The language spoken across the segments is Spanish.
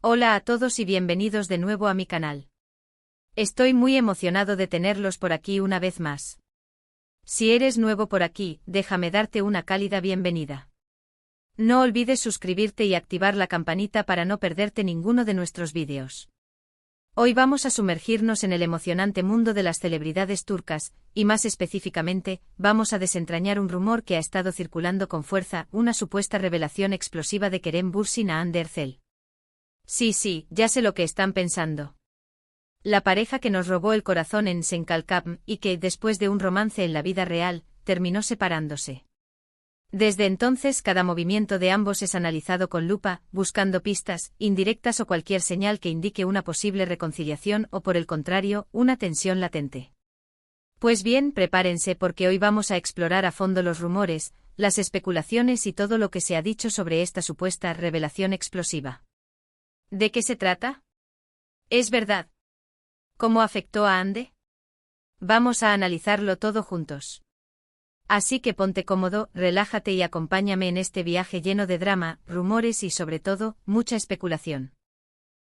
Hola a todos y bienvenidos de nuevo a mi canal. Estoy muy emocionado de tenerlos por aquí una vez más. Si eres nuevo por aquí, déjame darte una cálida bienvenida. No olvides suscribirte y activar la campanita para no perderte ninguno de nuestros vídeos. Hoy vamos a sumergirnos en el emocionante mundo de las celebridades turcas, y más específicamente, vamos a desentrañar un rumor que ha estado circulando con fuerza, una supuesta revelación explosiva de Kerem Bürsin a Hande Erçel. Sí, ya sé lo que están pensando. La pareja que nos robó el corazón en Senkalkapm y que, después de un romance en la vida real, terminó separándose. Desde entonces cada movimiento de ambos es analizado con lupa, buscando pistas, indirectas o cualquier señal que indique una posible reconciliación o por el contrario, una tensión latente. Pues bien, prepárense porque hoy vamos a explorar a fondo los rumores, las especulaciones y todo lo que se ha dicho sobre esta supuesta revelación explosiva. ¿De qué se trata? ¿Es verdad? ¿Cómo afectó a Hande? Vamos a analizarlo todo juntos. Así que ponte cómodo, relájate y acompáñame en este viaje lleno de drama, rumores y sobre todo, mucha especulación.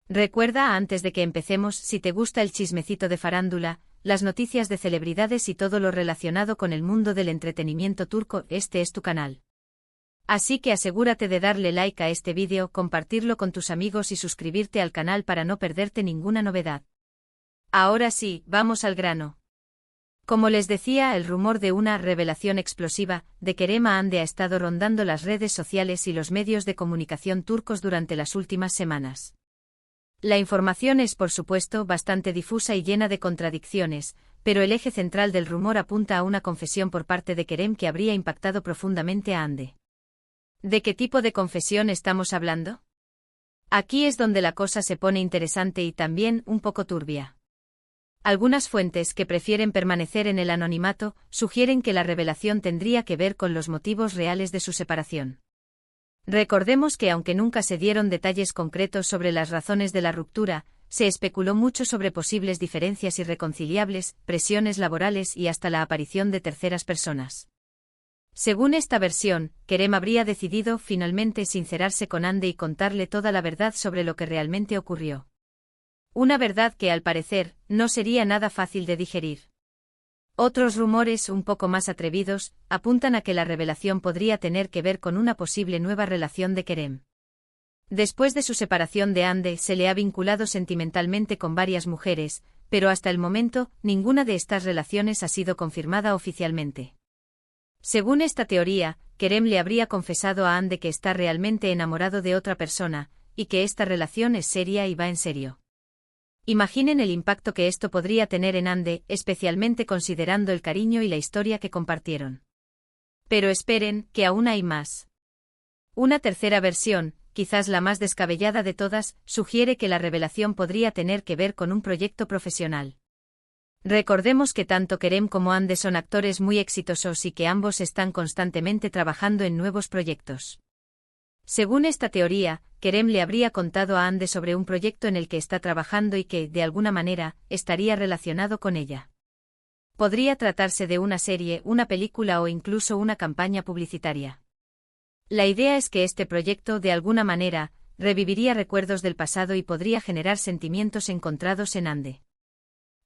Recuerda antes de que empecemos, si te gusta el chismecito de farándula, las noticias de celebridades y todo lo relacionado con el mundo del entretenimiento turco, este es tu canal. Así que asegúrate de darle like a este vídeo, compartirlo con tus amigos y suscribirte al canal para no perderte ninguna novedad. Ahora sí, vamos al grano. Como les decía, el rumor de una revelación explosiva de Kerem a Hande ha estado rondando las redes sociales y los medios de comunicación turcos durante las últimas semanas. La información es, por supuesto, bastante difusa y llena de contradicciones, pero el eje central del rumor apunta a una confesión por parte de Kerem que habría impactado profundamente a Hande. ¿De qué tipo de confesión estamos hablando? Aquí es donde la cosa se pone interesante y también un poco turbia. Algunas fuentes que prefieren permanecer en el anonimato sugieren que la revelación tendría que ver con los motivos reales de su separación. Recordemos que aunque nunca se dieron detalles concretos sobre las razones de la ruptura, se especuló mucho sobre posibles diferencias irreconciliables, presiones laborales y hasta la aparición de terceras personas. Según esta versión, Kerem habría decidido finalmente sincerarse con Hande y contarle toda la verdad sobre lo que realmente ocurrió. Una verdad que, al parecer, no sería nada fácil de digerir. Otros rumores, un poco más atrevidos, apuntan a que la revelación podría tener que ver con una posible nueva relación de Kerem. Después de su separación de Hande, se le ha vinculado sentimentalmente con varias mujeres, pero hasta el momento, ninguna de estas relaciones ha sido confirmada oficialmente. Según esta teoría, Kerem le habría confesado a Hande que está realmente enamorado de otra persona, y que esta relación es seria y va en serio. Imaginen el impacto que esto podría tener en Hande, especialmente considerando el cariño y la historia que compartieron. Pero esperen, que aún hay más. Una tercera versión, quizás la más descabellada de todas, sugiere que la revelación podría tener que ver con un proyecto profesional. Recordemos que tanto Kerem como Hande son actores muy exitosos y que ambos están constantemente trabajando en nuevos proyectos. Según esta teoría, Kerem le habría contado a Hande sobre un proyecto en el que está trabajando y que, de alguna manera, estaría relacionado con ella. Podría tratarse de una serie, una película o incluso una campaña publicitaria. La idea es que este proyecto, de alguna manera, reviviría recuerdos del pasado y podría generar sentimientos encontrados en Hande.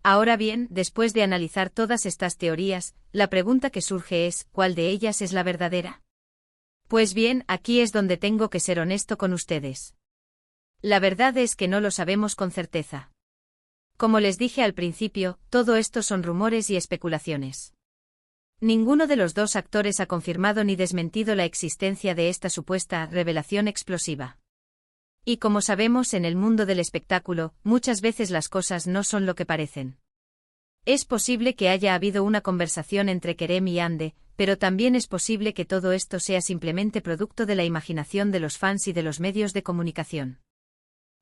Ahora bien, después de analizar todas estas teorías, la pregunta que surge es, ¿cuál de ellas es la verdadera? Pues bien, aquí es donde tengo que ser honesto con ustedes. La verdad es que no lo sabemos con certeza. Como les dije al principio, todo esto son rumores y especulaciones. Ninguno de los dos actores ha confirmado ni desmentido la existencia de esta supuesta revelación explosiva. Y como sabemos, en el mundo del espectáculo, muchas veces las cosas no son lo que parecen. Es posible que haya habido una conversación entre Kerem y Hande, pero también es posible que todo esto sea simplemente producto de la imaginación de los fans y de los medios de comunicación.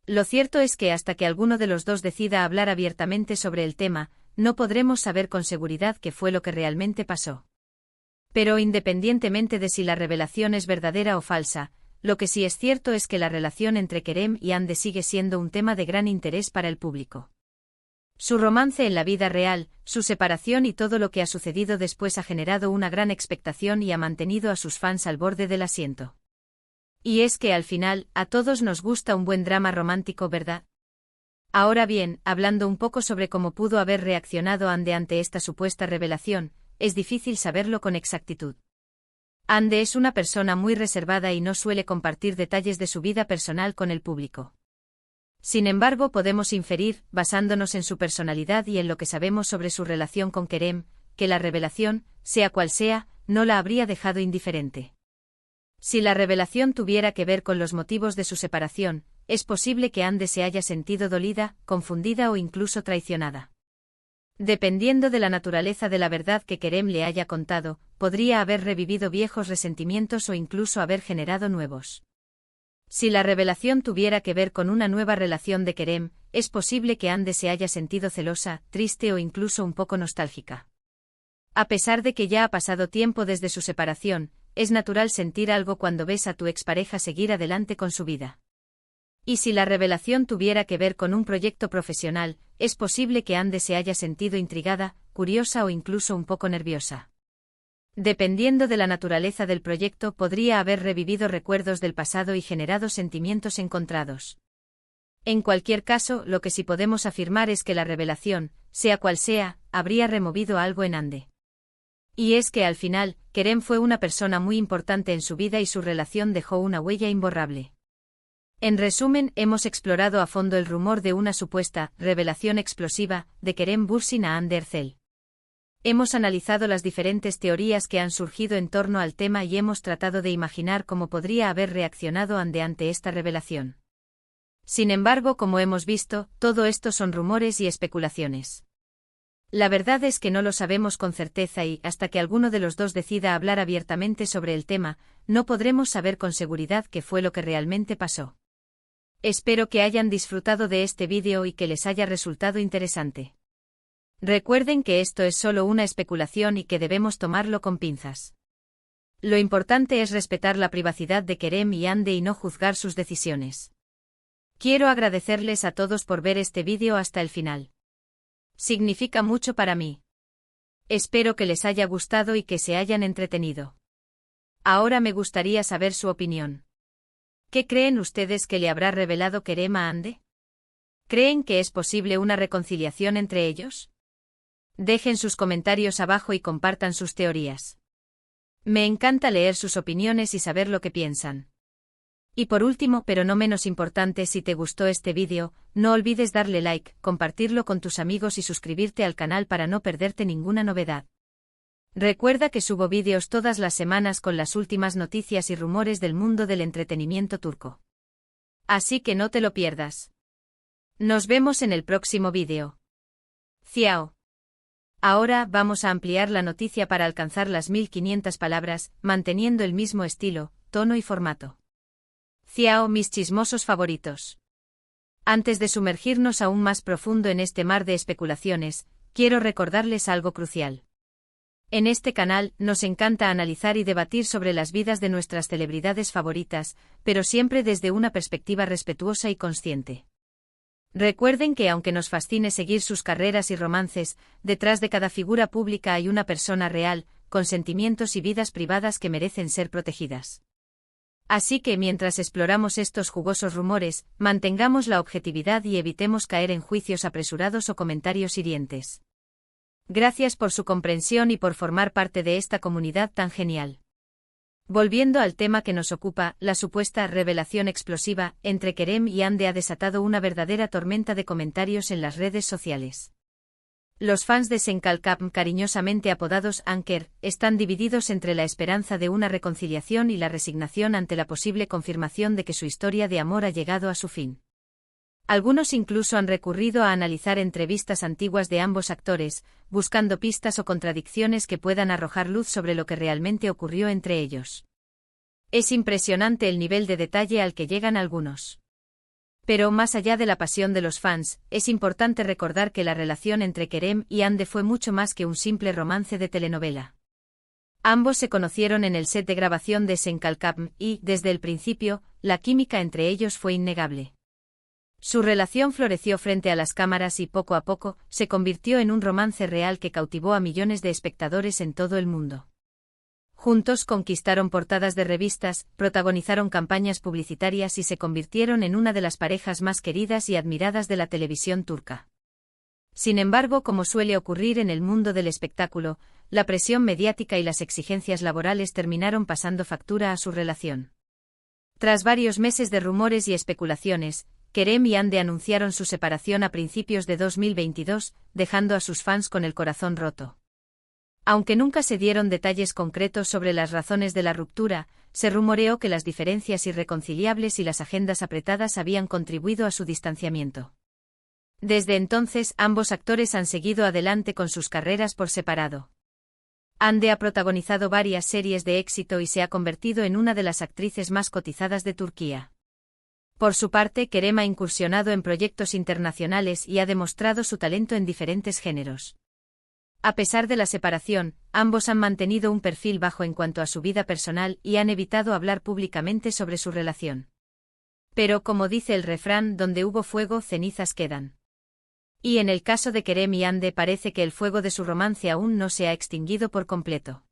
Lo cierto es que hasta que alguno de los dos decida hablar abiertamente sobre el tema, no podremos saber con seguridad qué fue lo que realmente pasó. Pero independientemente de si la revelación es verdadera o falsa, lo que sí es cierto es que la relación entre Kerem y Hande sigue siendo un tema de gran interés para el público. Su romance en la vida real, su separación y todo lo que ha sucedido después ha generado una gran expectación y ha mantenido a sus fans al borde del asiento. Y es que al final, a todos nos gusta un buen drama romántico, ¿verdad? Ahora bien, hablando un poco sobre cómo pudo haber reaccionado Ande ante esta supuesta revelación, es difícil saberlo con exactitud. Ande es una persona muy reservada y no suele compartir detalles de su vida personal con el público. Sin embargo, podemos inferir, basándonos en su personalidad y en lo que sabemos sobre su relación con Kerem, que la revelación, sea cual sea, no la habría dejado indiferente. Si la revelación tuviera que ver con los motivos de su separación, es posible que Ande se haya sentido dolida, confundida o incluso traicionada. Dependiendo de la naturaleza de la verdad que Kerem le haya contado, podría haber revivido viejos resentimientos o incluso haber generado nuevos. Si la revelación tuviera que ver con una nueva relación de Kerem, es posible que Ande se haya sentido celosa, triste o incluso un poco nostálgica. A pesar de que ya ha pasado tiempo desde su separación, es natural sentir algo cuando ves a tu expareja seguir adelante con su vida. Y si la revelación tuviera que ver con un proyecto profesional, es posible que Ande se haya sentido intrigada, curiosa o incluso un poco nerviosa. Dependiendo de la naturaleza del proyecto, podría haber revivido recuerdos del pasado y generado sentimientos encontrados. En cualquier caso, lo que sí podemos afirmar es que la revelación, sea cual sea, habría removido algo en Ande. Y es que al final, Kerem fue una persona muy importante en su vida y su relación dejó una huella imborrable. En resumen, hemos explorado a fondo el rumor de una supuesta revelación explosiva de Kerem Bürsin a Hande Erçel. Hemos analizado las diferentes teorías que han surgido en torno al tema y hemos tratado de imaginar cómo podría haber reaccionado Hande ante esta revelación. Sin embargo, como hemos visto, todo esto son rumores y especulaciones. La verdad es que no lo sabemos con certeza y, hasta que alguno de los dos decida hablar abiertamente sobre el tema, no podremos saber con seguridad qué fue lo que realmente pasó. Espero que hayan disfrutado de este vídeo y que les haya resultado interesante. Recuerden que esto es solo una especulación y que debemos tomarlo con pinzas. Lo importante es respetar la privacidad de Kerem y Hande y no juzgar sus decisiones. Quiero agradecerles a todos por ver este vídeo hasta el final. Significa mucho para mí. Espero que les haya gustado y que se hayan entretenido. Ahora me gustaría saber su opinión. ¿Qué creen ustedes que le habrá revelado Kerem a Hande? ¿Creen que es posible una reconciliación entre ellos? Dejen sus comentarios abajo y compartan sus teorías. Me encanta leer sus opiniones y saber lo que piensan. Y por último, pero no menos importante, si te gustó este vídeo, no olvides darle like, compartirlo con tus amigos y suscribirte al canal para no perderte ninguna novedad. Recuerda que subo vídeos todas las semanas con las últimas noticias y rumores del mundo del entretenimiento turco. Así que no te lo pierdas. Nos vemos en el próximo vídeo. Ciao. Ahora vamos a ampliar la noticia para alcanzar las 1500 palabras, manteniendo el mismo estilo, tono y formato. Ciao, mis chismosos favoritos. Antes de sumergirnos aún más profundo en este mar de especulaciones, quiero recordarles algo crucial. En este canal, nos encanta analizar y debatir sobre las vidas de nuestras celebridades favoritas, pero siempre desde una perspectiva respetuosa y consciente. Recuerden que aunque nos fascine seguir sus carreras y romances, detrás de cada figura pública hay una persona real, con sentimientos y vidas privadas que merecen ser protegidas. Así que mientras exploramos estos jugosos rumores, mantengamos la objetividad y evitemos caer en juicios apresurados o comentarios hirientes. Gracias por su comprensión y por formar parte de esta comunidad tan genial. Volviendo al tema que nos ocupa, la supuesta revelación explosiva entre Kerem y Hande ha desatado una verdadera tormenta de comentarios en las redes sociales. Los fans de Senkalkap, cariñosamente apodados Anker, están divididos entre la esperanza de una reconciliación y la resignación ante la posible confirmación de que su historia de amor ha llegado a su fin. Algunos incluso han recurrido a analizar entrevistas antiguas de ambos actores, buscando pistas o contradicciones que puedan arrojar luz sobre lo que realmente ocurrió entre ellos. Es impresionante el nivel de detalle al que llegan algunos. Pero más allá de la pasión de los fans, es importante recordar que la relación entre Kerem y Hande fue mucho más que un simple romance de telenovela. Ambos se conocieron en el set de grabación de Senkalkap y, desde el principio, la química entre ellos fue innegable. Su relación floreció frente a las cámaras y poco a poco, se convirtió en un romance real que cautivó a millones de espectadores en todo el mundo. Juntos conquistaron portadas de revistas, protagonizaron campañas publicitarias y se convirtieron en una de las parejas más queridas y admiradas de la televisión turca. Sin embargo, como suele ocurrir en el mundo del espectáculo, la presión mediática y las exigencias laborales terminaron pasando factura a su relación. Tras varios meses de rumores y especulaciones, Kerem y Hande anunciaron su separación a principios de 2022, dejando a sus fans con el corazón roto. Aunque nunca se dieron detalles concretos sobre las razones de la ruptura, se rumoreó que las diferencias irreconciliables y las agendas apretadas habían contribuido a su distanciamiento. Desde entonces, ambos actores han seguido adelante con sus carreras por separado. Hande ha protagonizado varias series de éxito y se ha convertido en una de las actrices más cotizadas de Turquía. Por su parte, Kerem ha incursionado en proyectos internacionales y ha demostrado su talento en diferentes géneros. A pesar de la separación, ambos han mantenido un perfil bajo en cuanto a su vida personal y han evitado hablar públicamente sobre su relación. Pero como dice el refrán, donde hubo fuego, cenizas quedan. Y en el caso de Kerem y Hande parece que el fuego de su romance aún no se ha extinguido por completo.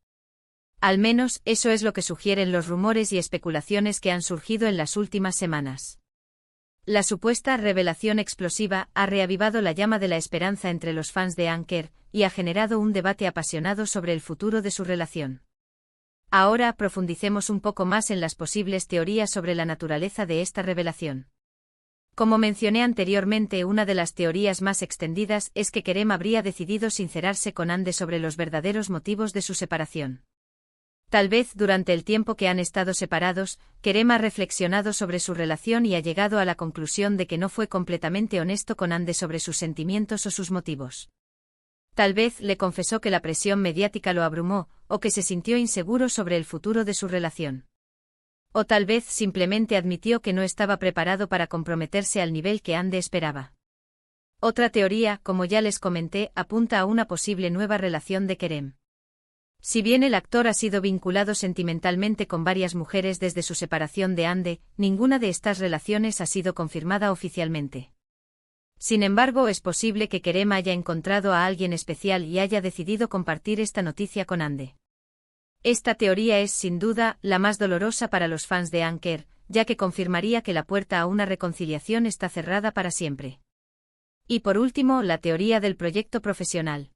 Al menos, eso es lo que sugieren los rumores y especulaciones que han surgido en las últimas semanas. La supuesta revelación explosiva ha reavivado la llama de la esperanza entre los fans de Anker y ha generado un debate apasionado sobre el futuro de su relación. Ahora profundicemos un poco más en las posibles teorías sobre la naturaleza de esta revelación. Como mencioné anteriormente, una de las teorías más extendidas es que Kerem habría decidido sincerarse con Hande sobre los verdaderos motivos de su separación. Tal vez durante el tiempo que han estado separados, Kerem ha reflexionado sobre su relación y ha llegado a la conclusión de que no fue completamente honesto con Hande sobre sus sentimientos o sus motivos. Tal vez le confesó que la presión mediática lo abrumó, o que se sintió inseguro sobre el futuro de su relación. O tal vez simplemente admitió que no estaba preparado para comprometerse al nivel que Hande esperaba. Otra teoría, como ya les comenté, apunta a una posible nueva relación de Kerem. Si bien el actor ha sido vinculado sentimentalmente con varias mujeres desde su separación de Hande, ninguna de estas relaciones ha sido confirmada oficialmente. Sin embargo, es posible que Kerem haya encontrado a alguien especial y haya decidido compartir esta noticia con Hande. Esta teoría es, sin duda, la más dolorosa para los fans de Anker, ya que confirmaría que la puerta a una reconciliación está cerrada para siempre. Y por último, la teoría del proyecto profesional.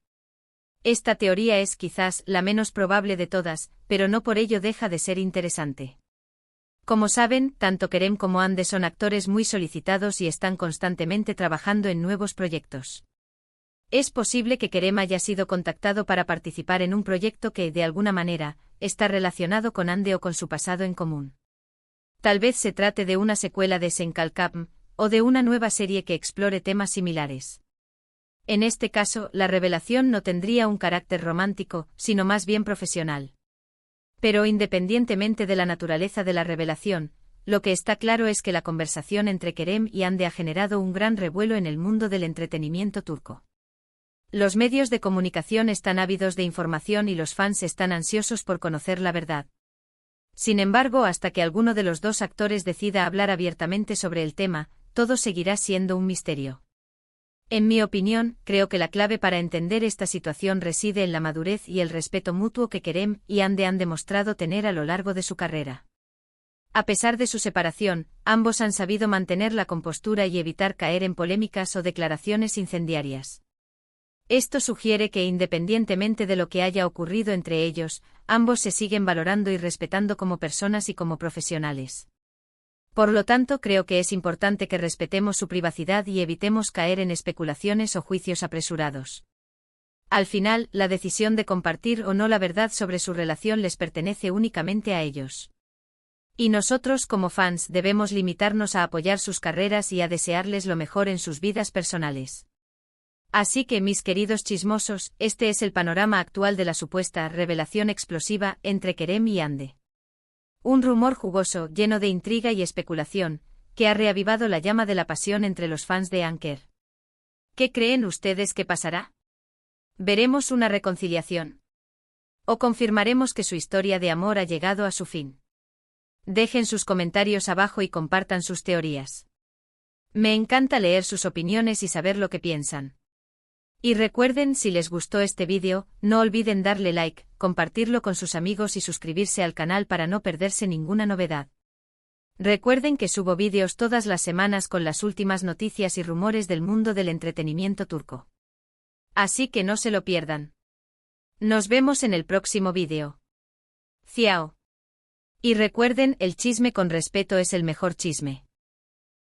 Esta teoría es quizás la menos probable de todas, pero no por ello deja de ser interesante. Como saben, tanto Kerem como Hande son actores muy solicitados y están constantemente trabajando en nuevos proyectos. Es posible que Kerem haya sido contactado para participar en un proyecto que, de alguna manera, está relacionado con Hande o con su pasado en común. Tal vez se trate de una secuela de Senkalkapm, o de una nueva serie que explore temas similares. En este caso, la revelación no tendría un carácter romántico, sino más bien profesional. Pero independientemente de la naturaleza de la revelación, lo que está claro es que la conversación entre Kerem y Hande ha generado un gran revuelo en el mundo del entretenimiento turco. Los medios de comunicación están ávidos de información y los fans están ansiosos por conocer la verdad. Sin embargo, hasta que alguno de los dos actores decida hablar abiertamente sobre el tema, todo seguirá siendo un misterio. En mi opinión, creo que la clave para entender esta situación reside en la madurez y el respeto mutuo que Kerem y Hande han demostrado tener a lo largo de su carrera. A pesar de su separación, ambos han sabido mantener la compostura y evitar caer en polémicas o declaraciones incendiarias. Esto sugiere que independientemente de lo que haya ocurrido entre ellos, ambos se siguen valorando y respetando como personas y como profesionales. Por lo tanto, creo que es importante que respetemos su privacidad y evitemos caer en especulaciones o juicios apresurados. Al final, la decisión de compartir o no la verdad sobre su relación les pertenece únicamente a ellos. Y nosotros, como fans, debemos limitarnos a apoyar sus carreras y a desearles lo mejor en sus vidas personales. Así que, mis queridos chismosos, este es el panorama actual de la supuesta revelación explosiva entre Kerem y Hande. Un rumor jugoso, lleno de intriga y especulación, que ha reavivado la llama de la pasión entre los fans de Anker. ¿Qué creen ustedes que pasará? ¿Veremos una reconciliación? ¿O confirmaremos que su historia de amor ha llegado a su fin? Dejen sus comentarios abajo y compartan sus teorías. Me encanta leer sus opiniones y saber lo que piensan. Y recuerden, si les gustó este vídeo, no olviden darle like, compartirlo con sus amigos y suscribirse al canal para no perderse ninguna novedad. Recuerden que subo vídeos todas las semanas con las últimas noticias y rumores del mundo del entretenimiento turco. Así que no se lo pierdan. Nos vemos en el próximo vídeo. Ciao. Y recuerden, el chisme con respeto es el mejor chisme.